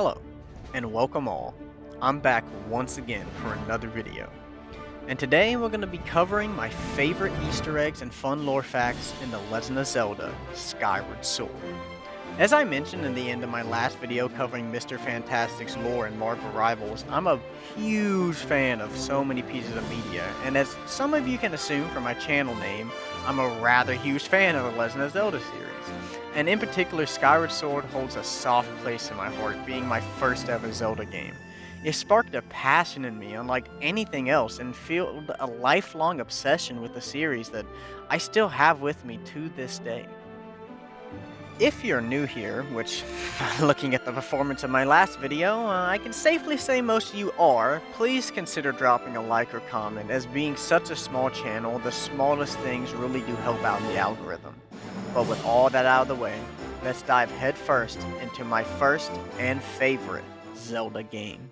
Hello, and welcome all. I'm back once again for another video. And today we're going to be covering my favorite Easter eggs and fun lore facts in The Legend of Zelda: Skyward Sword. As I mentioned in the end of my last video covering Mr. Fantastic's lore and Marvel Rivals, I'm a huge fan of so many pieces of media, and as some of you can assume from my channel name, I'm a rather huge fan of the Legend of Zelda series. And in particular, Skyward Sword holds a soft place in my heart, being my first ever Zelda game. It sparked a passion in me unlike anything else and fueled a lifelong obsession with the series that I still have with me to this day. If you're new here, which, looking at the performance of my last video, I can safely say most of you are, please consider dropping a like or comment, as being such a small channel, the smallest things really do help out in the algorithm. But with all that out of the way, let's dive headfirst into my first and favorite Zelda game.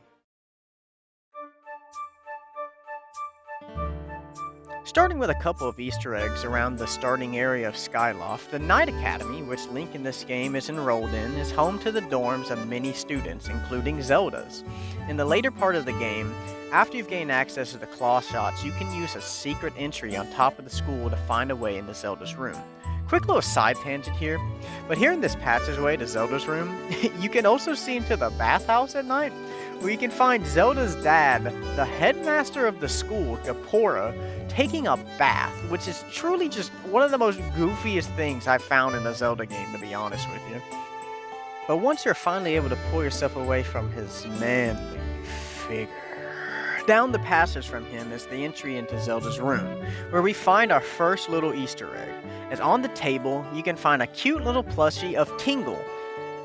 Starting with a couple of Easter eggs around the starting area of Skyloft, the Knight Academy, which Link in this game is enrolled in, is home to the dorms of many students, including Zelda's. In the later part of the game, after you've gained access to the claw shots, you can use a secret entry on top of the school to find a way into Zelda's room. Quick little side tangent here, but here in this passageway to Zelda's room, you can also see into the bathhouse at night, where you can find Zelda's dad, the headmaster of the school, Gapora, taking a bath, which is truly just one of the most goofiest things I've found in a Zelda game, to be honest with you. But once you're finally able to pull yourself away from his manly figure, down the passage from him is the entry into Zelda's room, where we find our first little Easter egg, as on the table you can find a cute little plushie of Tingle,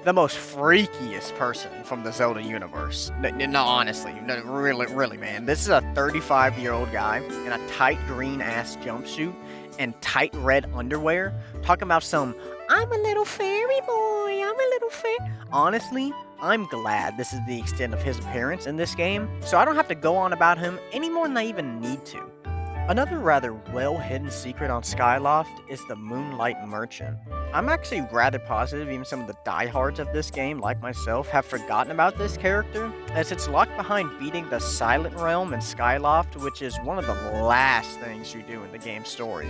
the most freakiest person from the Zelda universe. No, honestly, really, man. This is a 35-year-old guy in a tight green-ass jumpsuit and tight red underwear, talking about some, I'm a little fairy boy, I'm a little Honestly, I'm glad this is the extent of his appearance in this game, so I don't have to go on about him any more than I even need to. Another rather well-hidden secret on Skyloft is the Moonlight Merchant. I'm actually rather positive even some of the diehards of this game, like myself, have forgotten about this character, as it's locked behind beating the Silent Realm in Skyloft, which is one of the last things you do in the game's story.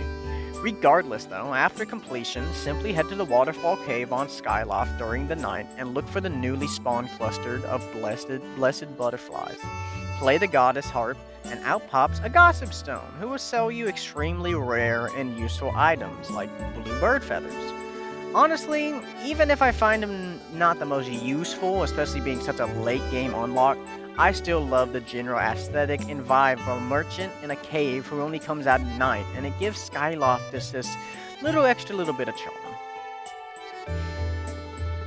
Regardless though, after completion, simply head to the Waterfall Cave on Skyloft during the night and look for the newly spawned cluster of blessed butterflies. Play the Goddess Harp, and out pops a Gossip Stone, who will sell you extremely rare and useful items like blue bird feathers. Honestly, even if I find him not the most useful, especially being such a late game unlock, I still love the general aesthetic and vibe of a merchant in a cave who only comes out at night, and it gives Skyloft this extra little bit of charm.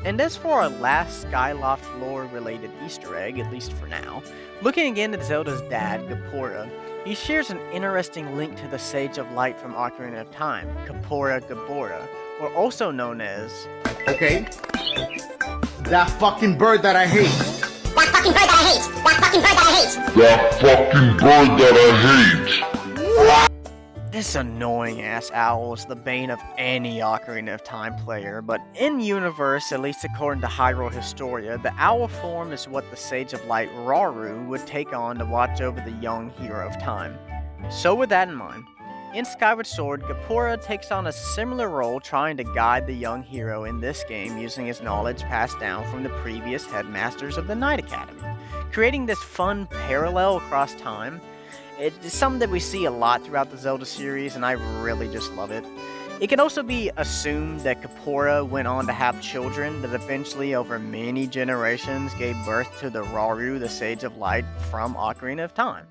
And as for our last Skyloft lore related Easter egg, at least for now, looking again at Zelda's dad, Gapora, he shares an interesting link to the Sage of Light from Ocarina of Time, Gapora Gabora, or also known as... Okay? That fucking bird that I hate! That fucking bird that I hate! That fucking bird that I hate! That fucking bird that I hate! This annoying ass owl is the bane of any Ocarina of Time player, but in universe, at least according to Hyrule Historia, the owl form is what the Sage of Light Rauru would take on to watch over the young hero of time. So with that in mind, in Skyward Sword, Gapora takes on a similar role trying to guide the young hero in this game using his knowledge passed down from the previous headmasters of the Knight Academy, creating this fun parallel across time. It's something that we see a lot throughout the Zelda series, and I really just love it. It can also be assumed that Gapora went on to have children that eventually, over many generations, gave birth to the Rauru, the Sage of Light, from Ocarina of Time.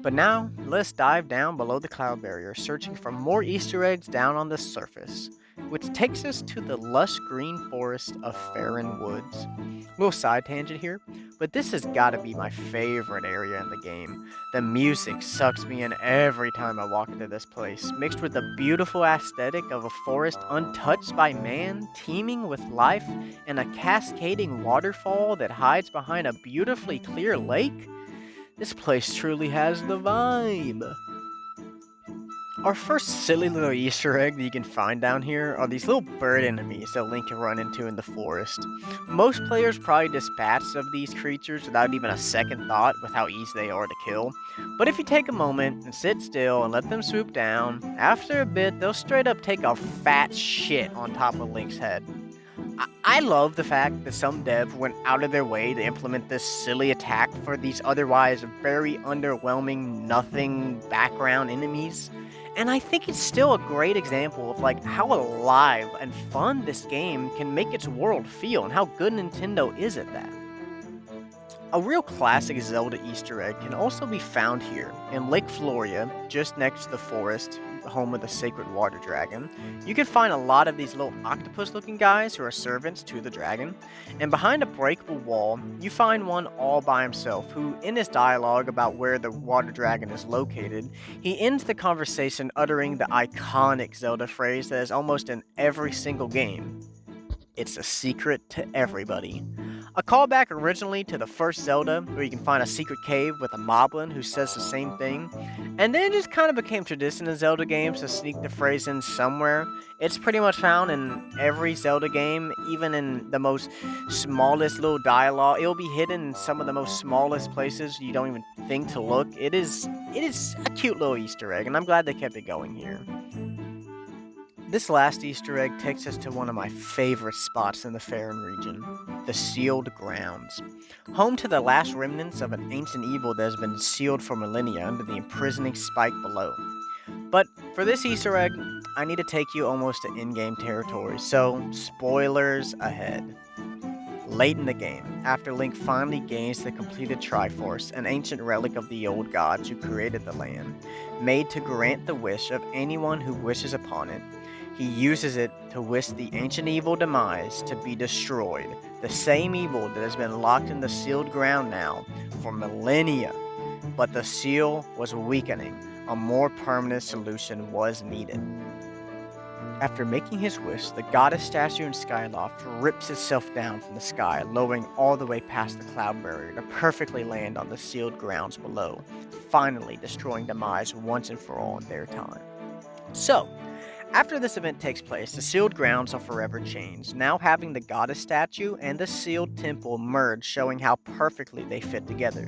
But now, let's dive down below the cloud barrier, searching for more Easter eggs down on the surface, which takes us to the lush green forest of Faron Woods. Little side tangent here, but this has got to be my favorite area in the game. The music sucks me in every time I walk into this place, mixed with the beautiful aesthetic of a forest untouched by man, teeming with life, and a cascading waterfall that hides behind a beautifully clear lake. This place truly has the vibe. Our first silly little Easter egg that you can find down here are these little bird enemies that Link can run into in the forest. Most players probably dispatch of these creatures without even a second thought with how easy they are to kill. But if you take a moment and sit still and let them swoop down, after a bit they'll straight up take a fat shit on top of Link's head. I love the fact that some devs went out of their way to implement this silly attack for these otherwise very underwhelming, nothing background enemies. And I think it's still a great example of like how alive and fun this game can make its world feel and how good Nintendo is at that. A real classic Zelda Easter egg can also be found here in Lake Floria, just next to the forest, home of the sacred water dragon. You can find a lot of these little octopus looking guys who are servants to the dragon, and behind a breakable wall you find one all by himself who, in his dialogue about where the water dragon is located, he ends the conversation uttering the iconic Zelda phrase that is almost in every single game: "It's a secret to everybody." A callback originally to the first Zelda, where you can find a secret cave with a moblin who says the same thing, and then it just kind of became tradition in Zelda games to sneak the phrase in somewhere. It's pretty much found in every Zelda game, even in the most smallest little dialogue. It'll be hidden in some of the most smallest places you don't even think to look. It is a cute little Easter egg, and I'm glad they kept it going here. This last Easter egg takes us to one of my favorite spots in the Faron region, the Sealed Grounds. Home to the last remnants of an ancient evil that has been sealed for millennia under the imprisoning spike below. But for this Easter egg, I need to take you almost to in-game territory, so spoilers ahead. Late in the game, after Link finally gains the completed Triforce, an ancient relic of the old gods who created the land, made to grant the wish of anyone who wishes upon it, he uses it to wish the ancient evil demise to be destroyed, the same evil that has been locked in the sealed ground now for millennia. But the seal was weakening. A more permanent solution was needed. After making his wish, the goddess statue in Skyloft rips itself down from the sky, lowering all the way past the cloud barrier to perfectly land on the sealed grounds below, finally destroying demise once and for all in their time. So, after this event takes place, the sealed grounds are forever changed, now having the goddess statue and the sealed temple merge, showing how perfectly they fit together.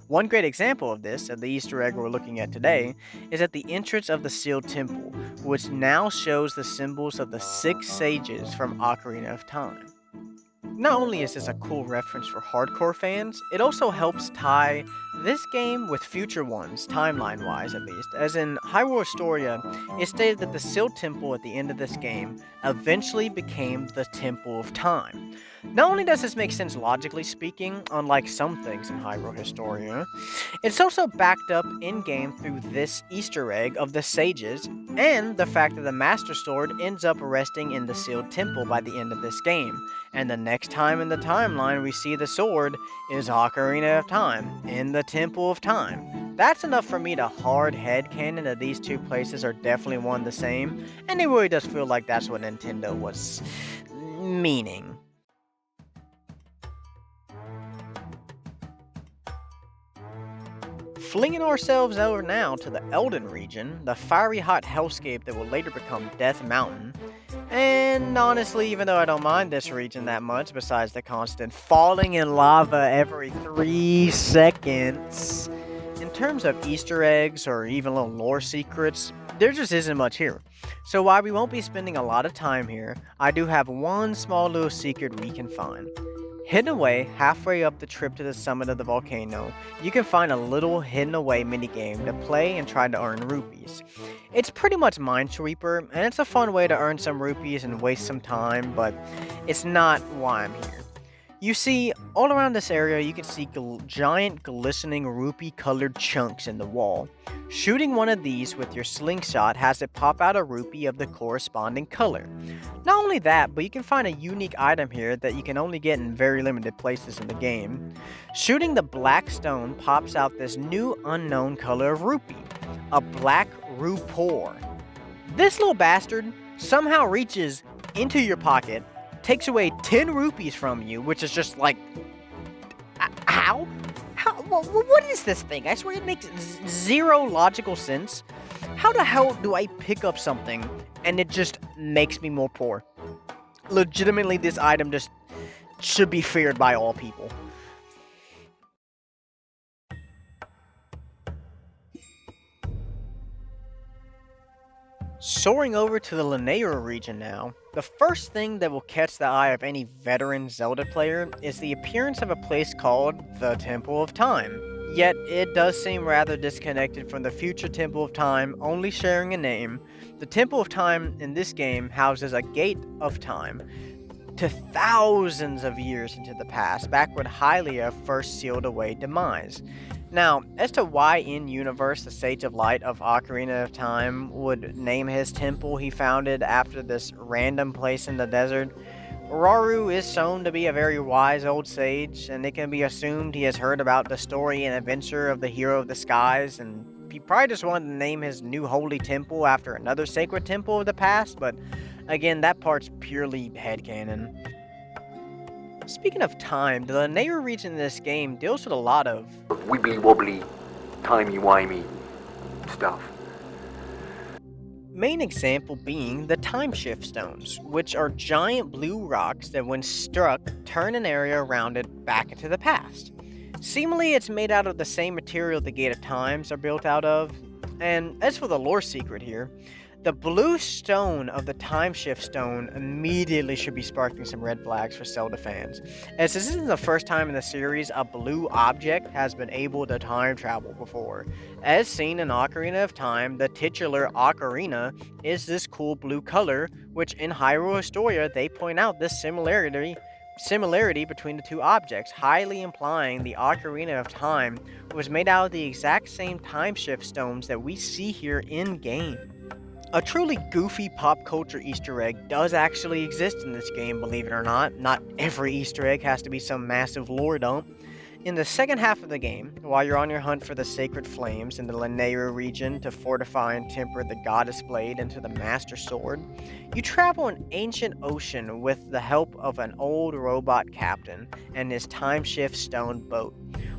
One great example of this, at the Easter egg we're looking at today, is at the entrance of the sealed temple, which now shows the symbols of the 6 sages from Ocarina of Time. Not only is this a cool reference for hardcore fans, it also helps tie this game with future ones, timeline-wise at least, as in Hyrule Historia, it's stated that the sealed temple at the end of this game eventually became the Temple of Time. Not only does this make sense logically speaking, unlike some things in Hyrule Historia, it's also backed up in-game through this Easter egg of the sages, and the fact that the Master Sword ends up resting in the sealed temple by the end of this game, and the next time in the timeline we see the sword is Ocarina of Time, in the Temple of Time. That's enough for me to hard headcanon that these two places are definitely one the same, and it really does feel like that's what Nintendo was meaning. Flinging ourselves over now to the Elden region, the fiery hot hellscape that will later become Death Mountain. And honestly, even though I don't mind this region that much, besides the constant falling in lava every 3 seconds, in terms of Easter eggs or even little lore secrets, there just isn't much here. So while we won't be spending a lot of time here, I do have one small little secret we can find. Hidden away halfway up the trip to the summit of the volcano, you can find a little hidden away minigame to play and try to earn rupees. It's pretty much Minesweeper, and it's a fun way to earn some rupees and waste some time, but it's not why I'm here. You see, all around this area you can see giant glistening rupee-colored chunks in the wall. Shooting one of these with your slingshot has it pop out a rupee of the corresponding color. Not only that, but you can find a unique item here that you can only get in very limited places in the game. Shooting the black stone pops out this new unknown color of rupee, a black rupor. This little bastard somehow reaches into your pocket, takes away 10 rupees from you, which is just like, how? What is this thing? I swear it makes zero logical sense. How the hell do I pick up something and it just makes me more poor? Legitimately, this item just should be feared by all people. Soaring over to the Lanayru region now, the first thing that will catch the eye of any veteran Zelda player is the appearance of a place called the Temple of Time. Yet, it does seem rather disconnected from the future Temple of Time, only sharing a name. The Temple of Time in this game houses a gate of time to thousands of years into the past, back when Hylia first sealed away demise. Now, as to why in-universe the Sage of Light of Ocarina of Time would name his temple he founded after this random place in the desert, Rauru is shown to be a very wise old sage, and it can be assumed he has heard about the story and adventure of the hero of the skies, and he probably just wanted to name his new holy temple after another sacred temple of the past, but again, that part's purely headcanon. Speaking of time, the Lanayru region in this game deals with a lot of wibbly-wobbly, timey-wimey stuff. Main example being the time shift stones, which are giant blue rocks that when struck, turn an area around it back into the past. Seemingly it's made out of the same material the Gate of Times are built out of, and as for the lore secret here, the blue stone of the time shift stone immediately should be sparking some red flags for Zelda fans, as this isn't the first time in the series a blue object has been able to time travel before. As seen in Ocarina of Time, the titular ocarina is this cool blue color, which in Hyrule Historia they point out this similarity between the two objects, highly implying the Ocarina of Time was made out of the exact same time shift stones that we see here in-game. A truly goofy pop culture Easter egg does actually exist in this game, believe it or not. Not every Easter egg has to be some massive lore dump. In the second half of the game, while you're on your hunt for the sacred flames in the Lanayru region to fortify and temper the goddess blade into the master sword, you travel an ancient ocean with the help of an old robot captain and his time shift stone boat.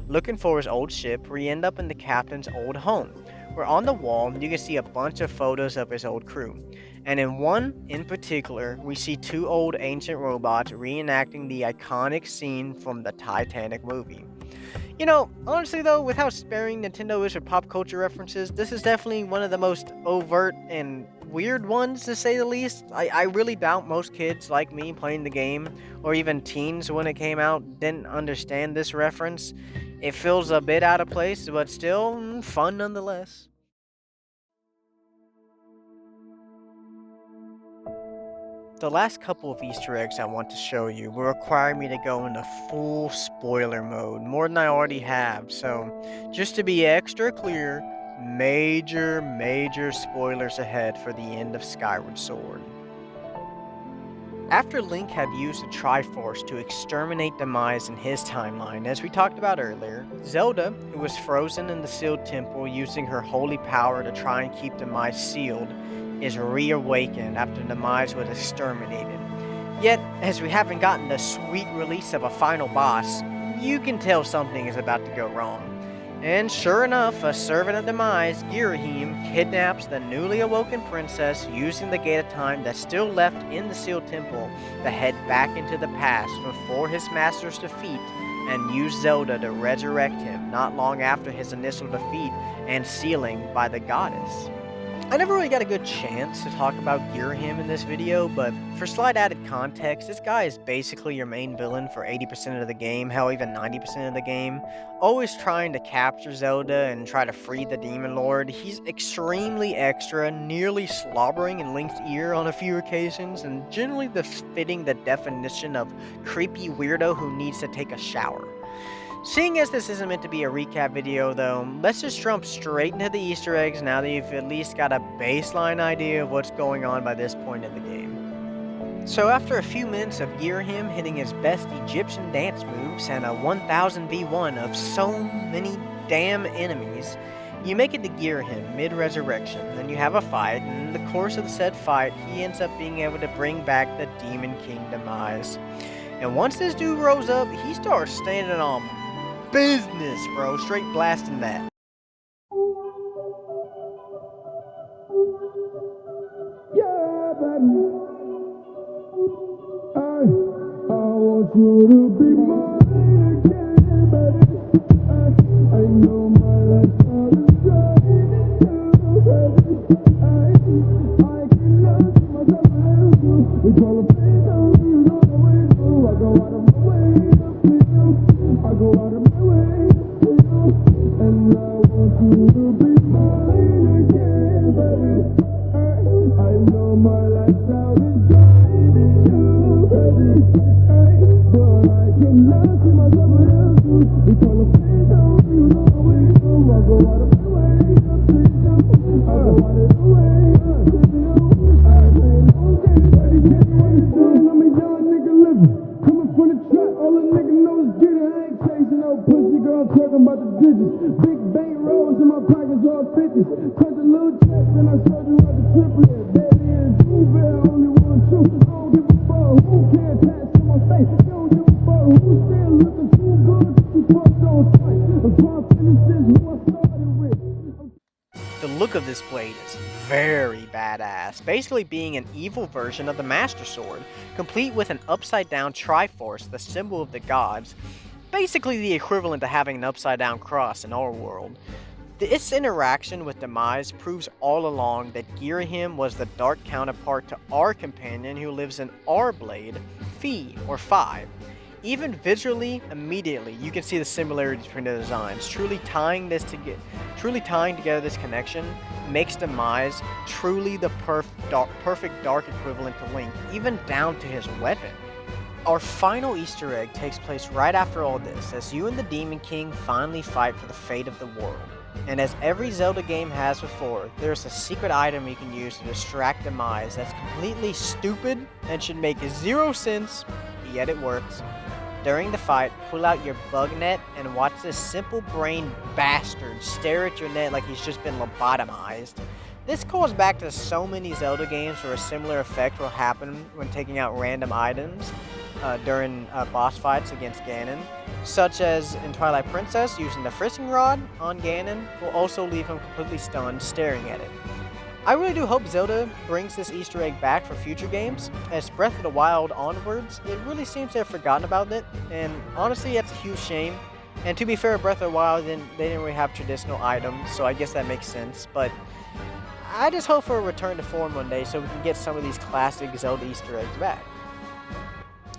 Looking for his old ship, we end up in the captain's old home, where on the wall you can see a bunch of photos of his old crew. And in one in particular, we see two old ancient robots reenacting the iconic scene from the Titanic movie. You know, honestly though, with how sparing Nintendo is with pop culture references, this is definitely one of the most overt and weird ones, to say the least. I really doubt most kids like me playing the game, or even teens when it came out, didn't understand this reference. It feels a bit out of place, but still fun nonetheless. The last couple of Easter eggs I want to show you will require me to go into full spoiler mode, more than I already have, so just to be extra clear, major spoilers ahead for the end of Skyward Sword. After Link had used the Triforce to exterminate Demise in his timeline, as we talked about earlier, Zelda, who was frozen in the sealed temple using her holy power to try and keep Demise sealed, is reawakened after Demise was exterminated. Yet, as we haven't gotten the sweet release of a final boss, you can tell something is about to go wrong. And sure enough, a servant of Demise, Girahim, kidnaps the newly awoken princess using the Gate of Time that's still left in the sealed temple to head back into the past before his master's defeat and use Zelda to resurrect him not long after his initial defeat and sealing by the goddess. I never really got a good chance to talk about Girahim in this video, but for slight added context, this guy is basically your main villain for 80% of the game, hell even 90% of the game, always trying to capture Zelda and try to free the Demon Lord. He's extremely extra, nearly slobbering in Link's ear on a few occasions, and generally fitting the definition of creepy weirdo who needs to take a shower. Seeing as this isn't meant to be a recap video though, let's just jump straight into the Easter eggs now that you've at least got a baseline idea of what's going on by this point in the game. So after a few minutes of Girahim hitting his best Egyptian dance moves and a 1000v1 of so many damn enemies, you make it to Girahim mid-resurrection, then you have a fight, and in the course of the said fight, he ends up being able to bring back the Demon King Demise. And once this dude rose up, he starts standing on business, bro. Straight blasting that. want you to be mine again, baby. I know my lifestyle is driving you crazy. I cannot see myself without you. It's all a place on you, you know the way to. I go out of my way to please you. I go out of my way to please you. And I want you to be mine again, baby. I know my lifestyle is driving you crazy. But I cannot see myself without you. It's all a place on you, you know the way to. I go out of my way to please you. I go out of the way to please you. I say no day, but it's just what it's doing. I'm a young nigga living, coming from the trap. All a nigga know is getting. I ain't chasing no pussy, girl. I'm talking about the digits. Big bank rolls in my pockets, all 50s. Crunch a little check, then I showed you how to triple it. Baby, and two I only want two. I don't give a fuck who can't attach to my face. You don't give a fuck who still looking too good. You fucked on sight. I'm trying to finish this who I started with. The look of this blade is very badass, basically being an evil version of the Master Sword, complete with an upside-down Triforce, the symbol of the gods, basically the equivalent to having an upside-down cross in our world. Its interaction with Demise proves all along that Girahim was the dark counterpart to our companion who lives in our blade, Fi, or 5. Even visually, immediately, you can see the similarities between the designs. Truly tying together this connection makes Demise truly the perfect dark equivalent to Link, even down to his weapon. Our final Easter egg takes place right after all this, as you and the Demon King finally fight for the fate of the world. And as every Zelda game has before, there's a secret item you can use to distract Demise that's completely stupid and should make 0 sense, yet it works. During the fight, pull out your bug net and watch this simple-brained bastard stare at your net like he's just been lobotomized. This calls back to so many Zelda games where a similar effect will happen when taking out random items during boss fights against Ganon, such as in Twilight Princess, using the Frisking Rod on Ganon will also leave him completely stunned staring at it. I really do hope Zelda brings this Easter egg back for future games. As Breath of the Wild onwards, it really seems to have forgotten about it, and honestly that's a huge shame. And to be fair, Breath of the Wild, they didn't really have traditional items, so I guess that makes sense, but I just hope for a return to form one day so we can get some of these classic Zelda Easter eggs back.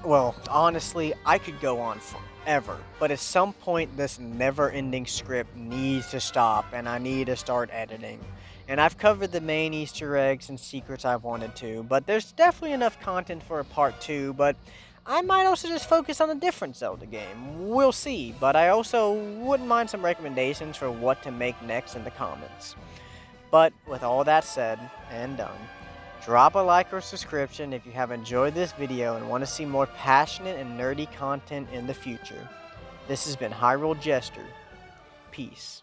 Well, honestly, I could go on forever, but at some point this never-ending script needs to stop and I need to start editing. And I've covered the main Easter eggs and secrets I've wanted to, but there's definitely enough content for a part 2, but I might also just focus on a different Zelda game. We'll see, but I also wouldn't mind some recommendations for what to make next in the comments. But with all that said and done, drop a like or subscription if you have enjoyed this video and want to see more passionate and nerdy content in the future. This has been Hyrule Jester. Peace.